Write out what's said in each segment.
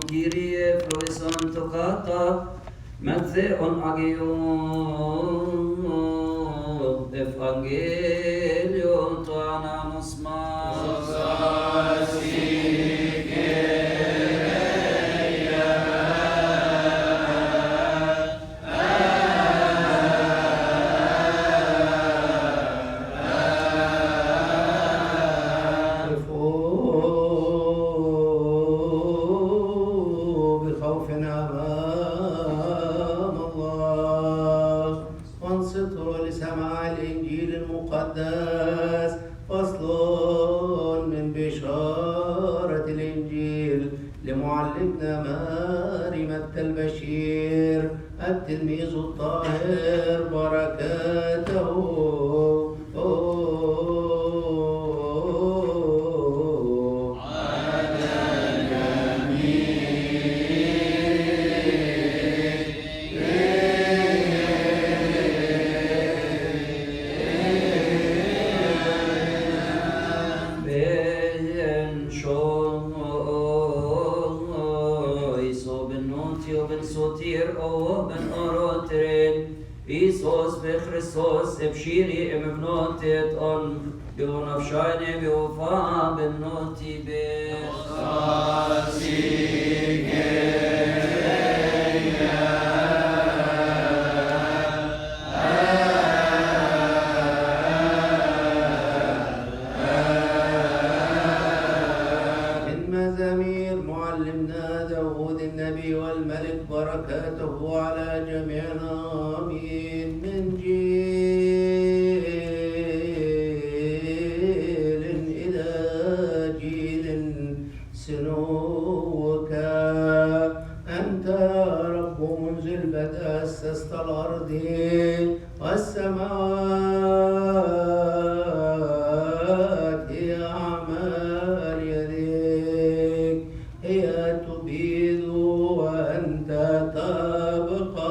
Kyrie floison toccata, Mattheon agion, Evangelion toanamus mas. التلميذ الطاهر بركاته على Isos be Christos ebshiri emvnotet on bionafshane biofa benoti be من مزامير معلمنا داود النبي والملك بركاته على جميعنا من جيل إلى جيل سنوك أنت رب منذ البدء أسست الأرض والسماوات هي أعمال يديك هي تبيد وأنت تبقى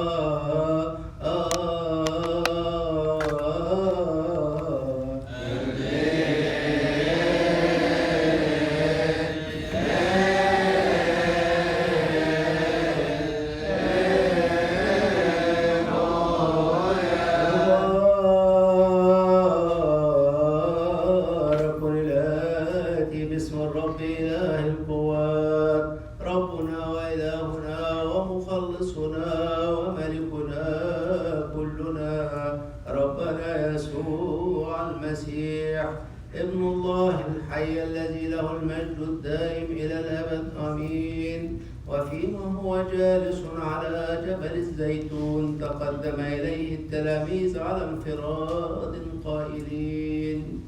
ابن الله الحي الذي له المجد الدائم إلى الأبد آمين. وفيما هو جالس على جبل الزيتون تقدم إليه التلاميذ على انفراد قائلين: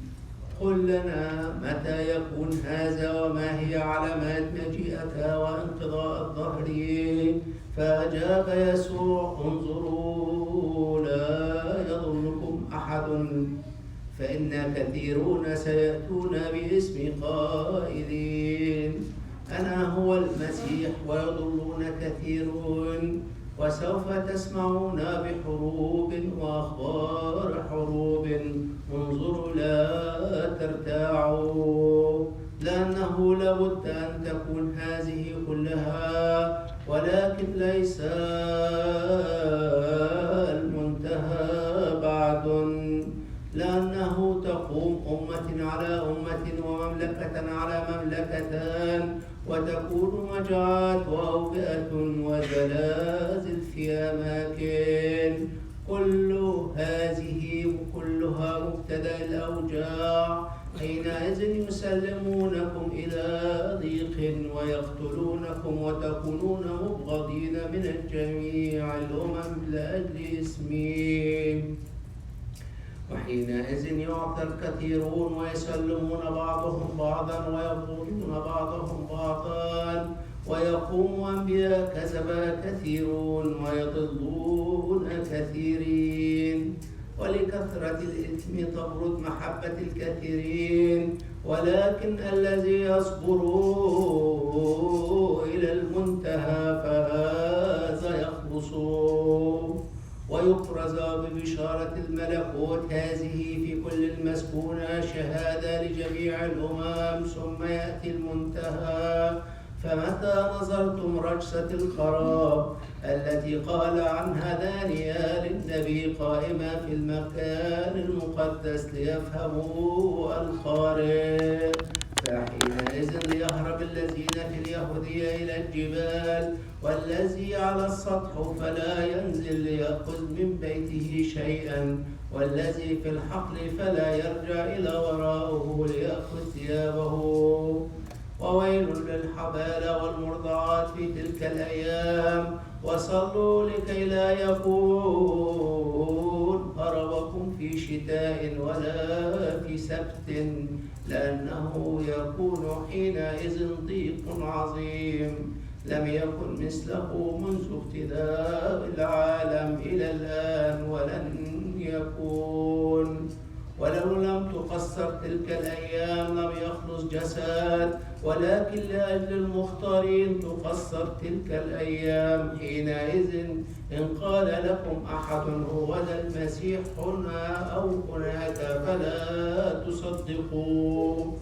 قل لنا متى يكون هذا وما هي علامات مجيئك وانقضاء الظهر؟ فأجاب يسوع: انظروا لا يضلكم أحد، فإن كثيرون سيأتون باسمي قائلين أنا هو المسيح ويضلون كثيرون، وسوف تسمعون بحروب وأخبار حروب، انظروا لا ترتاعوا، لأنه لابد أن تكون هذه كلها، ولكن ليس المنتهى بعد، لأنه تقوم أمة على أمة ومملكة على مملكة، وتكون مجاعات وأوبئة وزلازل في أماكن، كلها مبتدأ الأوجاع. حينئذ يسلمونكم إلى ضيق ويقتلونكم وتكونون مبغضين من الجميع الأمم لأجل اسمي، وحينئذ يعطى الكثيرون ويسلمون بعضهم بعضا ويبغضون بعضهم بعضا، ويقوم أنبياء كذبا كثيرون ويضلون كثيرين، ولكثرة الإثم تبرد محبة الكثيرين، ولكن الذي يصبر إلى المنتهى فهذا يخلص ويكرز ببشارة الملكوت هذه في كل المسكونة شهادة لجميع الأمم، ثم يأتي المنتهى فمتى نظرتم رجسة الخراب التي قال عنها دانيال النبي قائمة في المكان المقدس ليفهموا القارئ، فحينئذ ليهرب الذين في اليهودية إلى الجبال، والذي على السطح فلا ينزل ليأخذ من بيته شيئا، والذي في الحقل فلا يرجع إلى وراءه ليأخذ ثيابه. وويل للحبالة والمرضعات في تلك الأيام، وصلوا لكي لا يكون هربكم في شتاء ولا في سبت، لأنه يكون حينئذ ضيق عظيم لم يكن مثله منذ ابتداء العالم إلى الآن ولن يكون. ولو لم تقصر تلك الأيام لم يخلص جسد، ولكن لأجل المختارين تقصر تلك الأيام. حينئذ إن قال لكم أحد هو ذا المسيح هنا أو هناك فلا تصدقوا،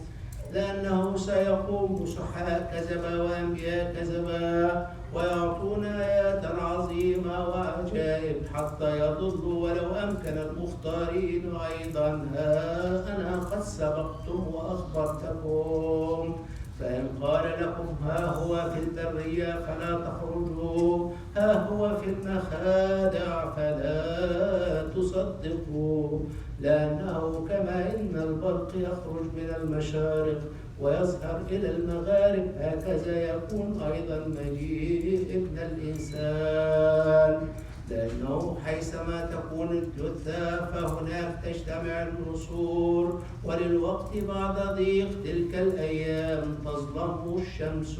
لأنه سيقوم بسحاء كذبا وأنبياء كذبا ويعطون آيات عظيمة وعجائب حتى يضلوا ولو أمكن المختارين أيضا. ها أنا قد سبقتم وأخبرتكم. فإن قال لكم ها هو في البرية فلا تخرجوا، ها هو في المخادع فلا تصدقوا، لأنه كما إن البرق يخرج من المشارق ويظهر إلى المغارب هكذا يكون أيضا مجيء ابن الإنسان. لأنه حيثما تكون الجثة فهناك تجتمع النسور، وللوقت بعد ضيق تلك الأيام تظلم الشمس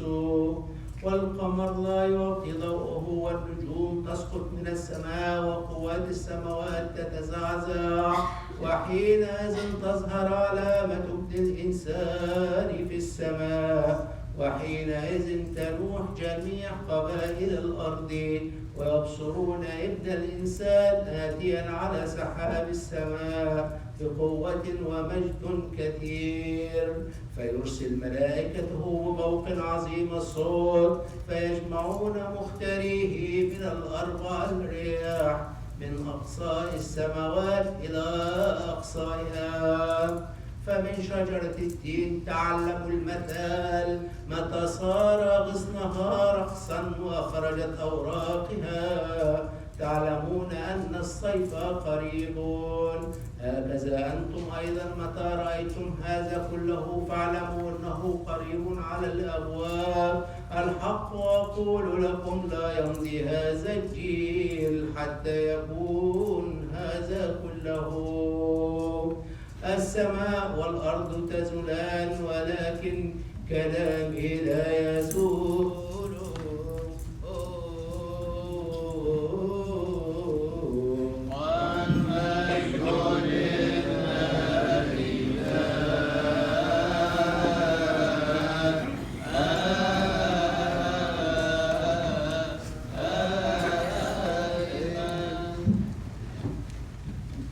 والقمر لا يعطي ضوءه، والنجوم تسقط من السماء وقوات السماوات تتزعزع، وحينئذ تظهر علامة ابن الإنسان في السماء، وحينئذ تنوح جميع قبائل الأرض ويبصرون ابن الإنسان آتيا على سحاب السماء بقوة ومجد كثير، فيرسل ملائكته ببوق عظيم الصوت فيجمعون مختاريه من الأربع الرياح من أقصاء السماوات إلى أقصائها. فمن شجرة التين تعلموا المثل، متى صار غصنها رخصا وخرجت أوراقها تعلمون أن الصيف قريب. هكذا أنتم أيضا متى رأيتم هذا كله فاعلموا أنه قريب على الأبواب. الحق أقول لكم لا يمضي هذا الجيل حتى يكون هذا كله. السماء والأرض تزولان ولكن كلامي لا يزول.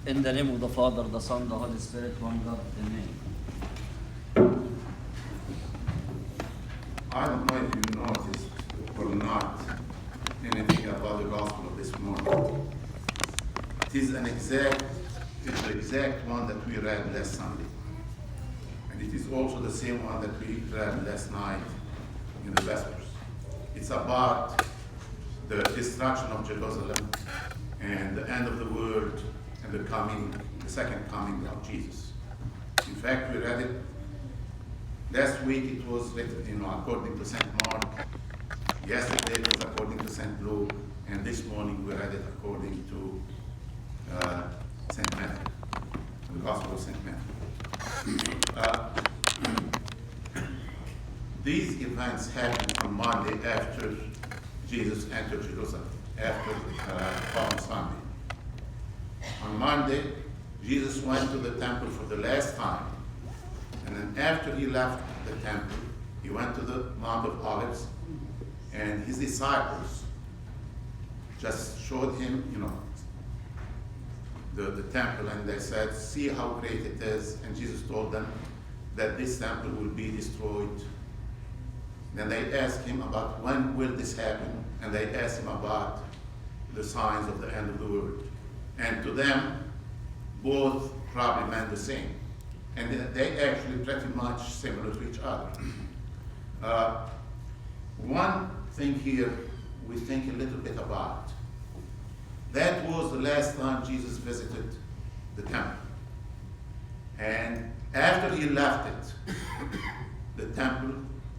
In the name of the Father, the Son, the Holy Spirit, one God, Amen. I don't know if you noticed or not anything about the gospel of this morning. It is the exact one that we read last Sunday. And it is also the same one that we read last night in the Vespers. It's about the destruction of Jerusalem and the end of the world and the second coming of Jesus. In fact, we read it last week. It was written, according to St. Mark. Yesterday it was according to St. Luke, and this morning we read it according to St. Matthew, the Gospel of St. Matthew. These events happened on Monday after Jesus entered Jerusalem, after Palm Sunday. On Monday, Jesus went to the temple for the last time, and then after he left the temple, he went to the Mount of Olives, and his disciples just showed him, the temple, and they said, "See how great it is." And Jesus told them that this temple will be destroyed Then they asked him about when will this happen, and they asked him about the signs of the end of the world. And to them, both probably meant the same. And they actually pretty much similar to each other. One thing here we think a little bit about. That was the last time Jesus visited the temple. And after he left it, the temple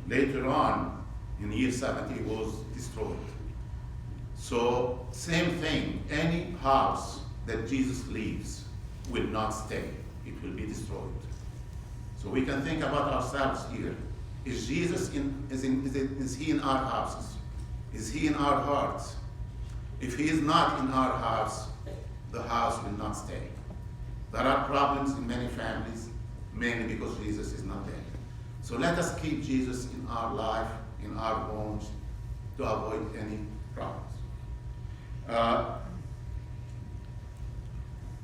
later on in year 70 was destroyed. So same thing, any house that Jesus leaves will not stay. It will be destroyed. So we can think about ourselves here. Is Jesus is he in our houses? Is he in our hearts? If he is not in our house, the house will not stay. There are problems in many families, mainly because Jesus is not there. So let us keep Jesus in our life, in our homes, to avoid any problems.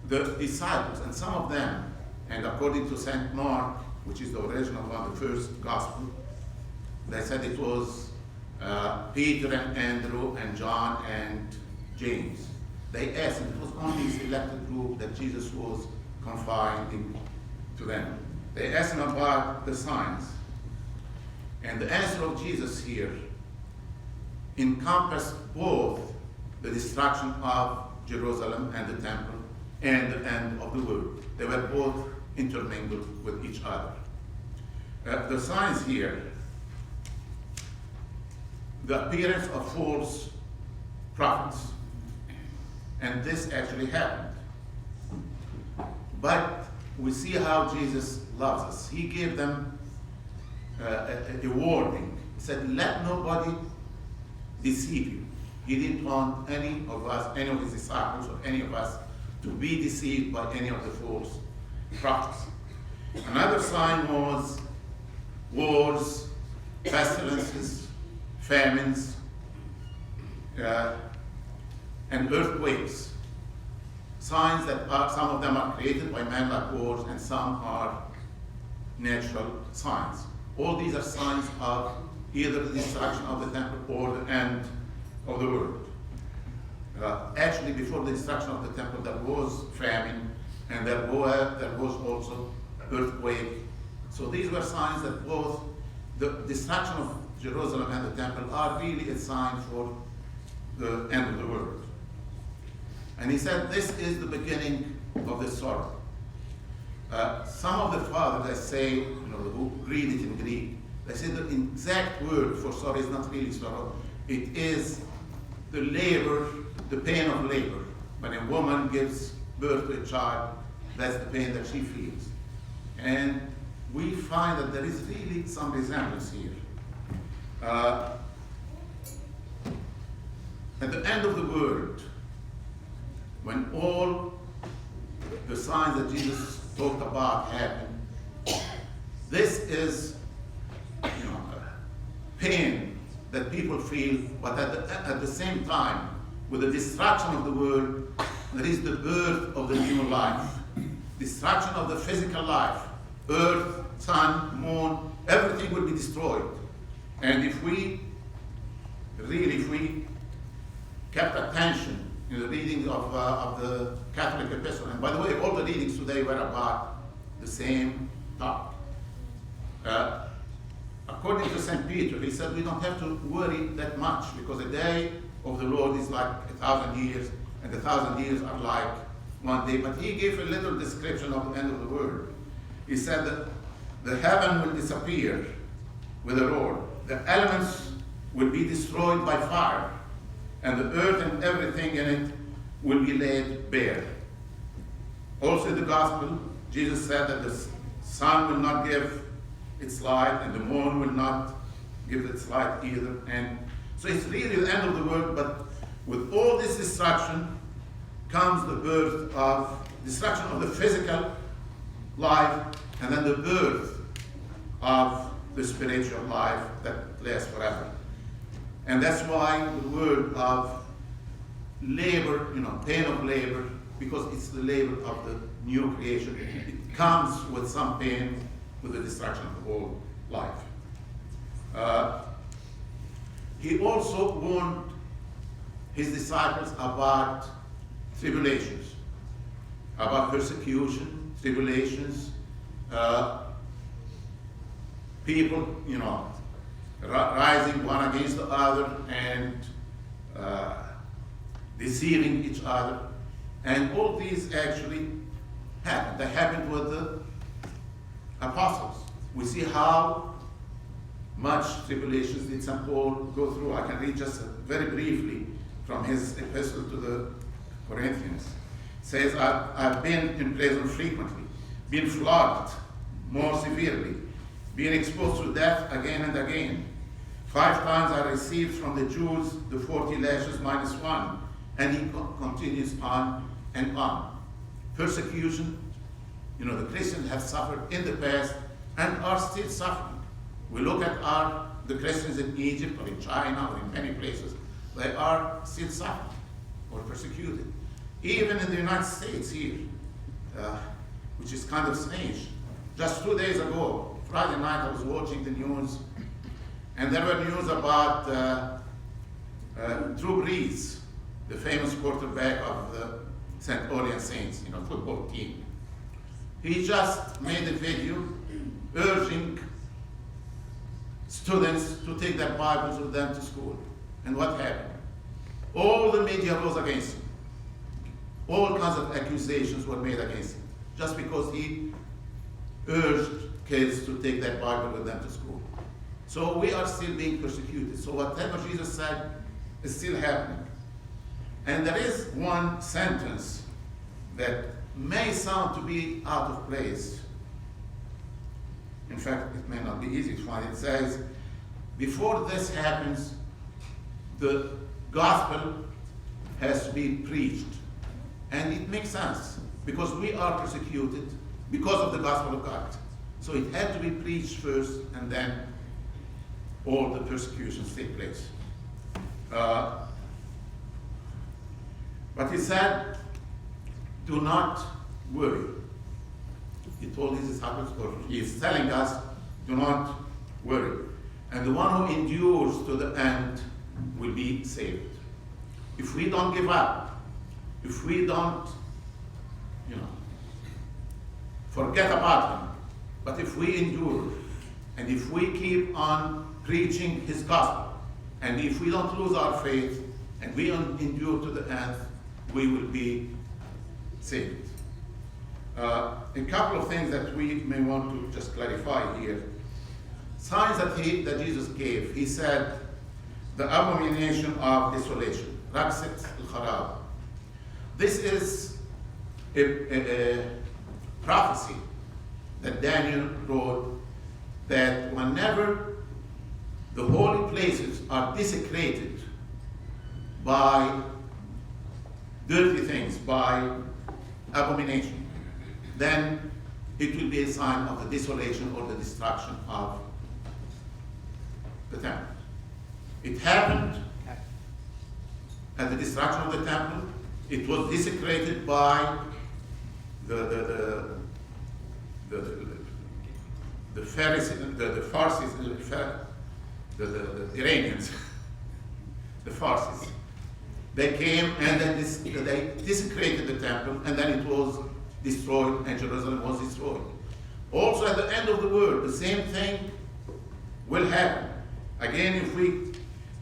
The disciples, and some of them, and according to St. Mark, which is the original one, the first gospel, they said it was Peter and Andrew and John and James. They asked, and it was only a selected group that Jesus was confined to them. They asked him about the signs. And the answer of Jesus here encompassed both the destruction of Jerusalem and the temple and the end of the world. They were both intermingled with each other. The signs here, the appearance of false prophets. And this actually happened. But we see how Jesus loves us. He gave them a warning. He said, let nobody deceive you. He didn't want any of us, any of his disciples, or any of us to be deceived by any of the false prophets. Another sign was wars, pestilences, famines, and earthquakes. Signs that some of them are created by man like wars, and some are natural signs. All these are signs of either the destruction of the temple or the end of the world. Actually, before the destruction of the temple, there was famine, and there was also earthquake. So these were signs that both the destruction of Jerusalem and the temple are really a sign for the end of the world. And he said, this is the beginning of the sorrow. Some of the fathers, they say, who read it in Greek, they say the exact word for sorrow is not really sorrow. It is the labor, the pain of labor. When a woman gives birth to a child, that's the pain that she feels. And we find that there is really some resemblance here. At the end of the world, when all the signs that Jesus talked about happen, this is pain that people feel, but at the same time, with the destruction of the world, there is the birth of the new life. Destruction of the physical life, earth, sun, moon, everything will be destroyed. And if we kept attention in the readings of the Catholic epistle, and by the way, all the readings today were about the same topic. According to St. Peter, he said we don't have to worry that much because the day of the Lord is like 1,000 years, and 1,000 years are like one day. But he gave a little description of the end of the world. He said that the heaven will disappear with a roar. The elements will be destroyed by fire, and the earth and everything in it will be laid bare. Also in the gospel, Jesus said that the sun will not give its light, and the moon will not give its light either. And so it's really the end of the world, but with all this destruction comes the birth of destruction of the physical life, and then the birth of the spiritual life that lasts forever. And that's why the word of labor, pain of labor, because it's the labor of the new creation. It comes with some pain with the destruction of the whole life. he also warned his disciples about tribulations, about persecution, tribulations, people, rising one against the other and deceiving each other. And all these actually happened. They happened with the apostles. We see how much tribulations did St. Paul go through. I can read just very briefly from his epistle to the Corinthians. It says, I've been in prison frequently, been flogged more severely, been exposed to death again and again. 5 times I received from the Jews the 40 lashes minus 1. And he continues on and on. Persecution, the Christians have suffered in the past and are still suffering. We look at the Christians in Egypt or in China or in many places, they are still suffering or persecuted. Even in the United States here, which is kind of strange. Just 2 days ago, Friday night, I was watching the news, and there were news about Drew Brees, the famous quarterback of the St. Orleans Saints, football team. He just made a video urging students to take their Bibles with them to school. And what happened? All the media rose against him. All kinds of accusations were made against him, just because he urged kids to take their Bible with them to school. So we are still being persecuted. So whatever Jesus said is still happening. And there is one sentence that may sound to be out of place. In fact, it may not be easy to find. It says, before this happens, the gospel has to be preached. And it makes sense, because we are persecuted because of the gospel of God. So it had to be preached first, and then all the persecutions take place. But he said, do not worry. He told his disciples, or he is telling us, do not worry. And the one who endures to the end will be saved. If we don't give up, if we don't, forget about him, but if we endure, and if we keep on preaching his gospel, and if we don't lose our faith, and we endure to the end, we will be saved. A couple of things that we may want to just clarify here. Signs that Jesus gave. He said, the abomination of desolation, Rakset al-Kharab. This is a prophecy that Daniel wrote, that whenever the holy places are desecrated by dirty things, by abomination, then it will be a sign of the desolation or the destruction of the temple. It happened at the destruction of the temple. It was desecrated by the Pharisees, the Iranians, the Pharisees. They came and then they desecrated the temple, and then it was destroyed, and Jerusalem was destroyed. Also at the end of the world, the same thing will happen. Again, if we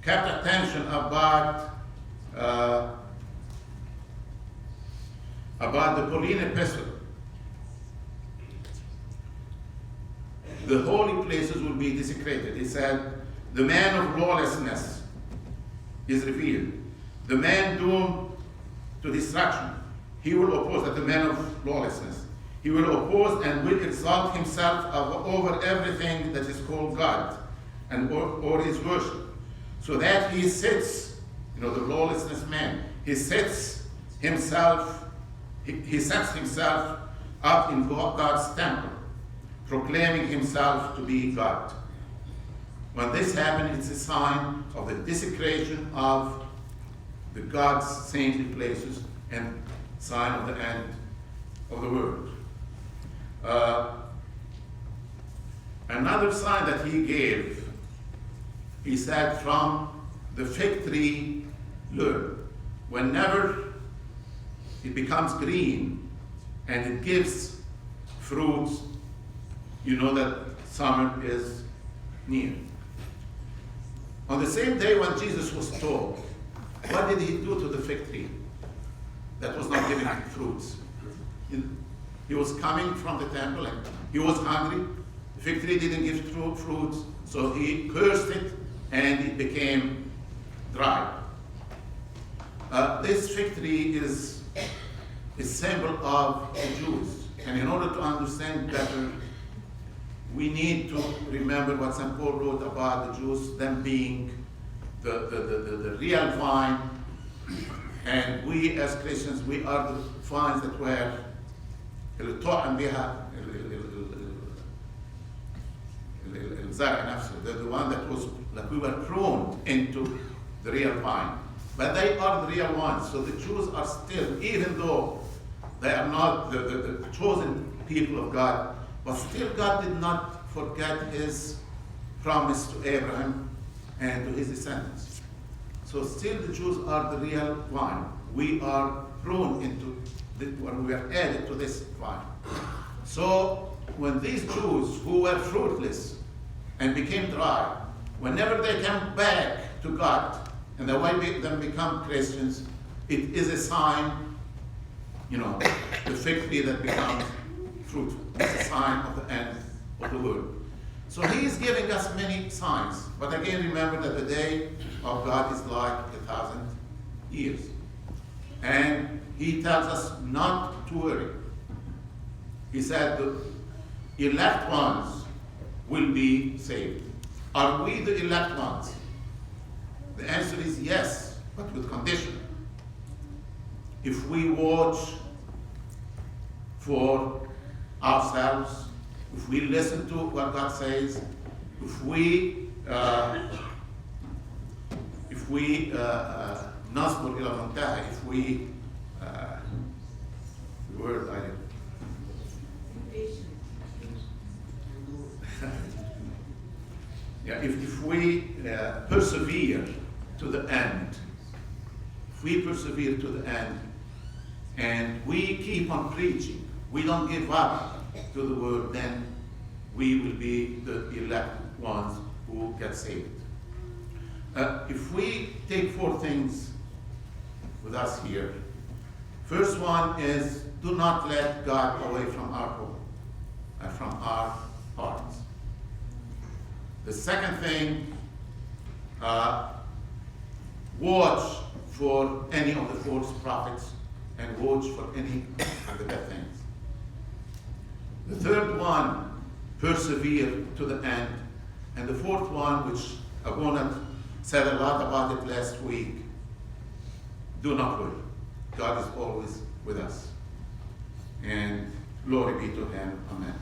kept attention about the Pauline epistle, the holy places will be desecrated. He said, the man of lawlessness is revealed. The man doomed to destruction, he will oppose, that the man of lawlessness, he will oppose and will exalt himself over everything that is called God and or his worship, so that he sits, the lawlessness man, he sets himself up in God's temple, proclaiming himself to be God. When this happens, it's a sign of the desecration of the God's saintly places and sign of the end of the world. Another sign that he gave, he said, from the fig tree learn. Whenever it becomes green and it gives fruits, you know that summer is near. On the same day when Jesus was told, what did he do to the fig tree that was not giving fruits? He was coming from the temple and he was hungry. The fig tree didn't give fruits, so he cursed it and it became dry. This fig tree is a symbol of the Jews. And in order to understand better, we need to remember what St. Paul wrote about the Jews, them being the real vine, and we as Christians, we are the vines that were the one that was, like we were pruned into the real vine. But they are the real ones. So the Jews are still, even though they are not the chosen people of God, but still God did not forget his promise to Abraham and to his descendants. So still the Jews are the real vine. We are pruned into, we are added to this vine. So when these Jews who were fruitless and became dry, whenever they come back to God and the way they become Christians, it is a sign, the fig tree that becomes fruitful. It's a sign of the end of the world. So he is giving us many signs. But again, remember that the day of God is like 1,000 years. And he tells us not to worry. He said the elect ones will be saved. Are we the elect ones? The answer is yes, but with condition. If we watch for ourselves, if we listen to what God says, if we نصبر إلى المنتهى, if we the word I yeah, if we persevere to the end, if we persevere to the end, and we keep on preaching, we don't give up to the word, then we will be the elect ones who get saved. If we take 4 things with us here, first one is do not let God away from our home, from our hearts. The second thing, watch for any of the false prophets and watch for any of the bad things. The third one, persevere to the end. And the fourth one, which Abuna said a lot about it last week, do not worry. God is always with us. And glory be to him. Amen.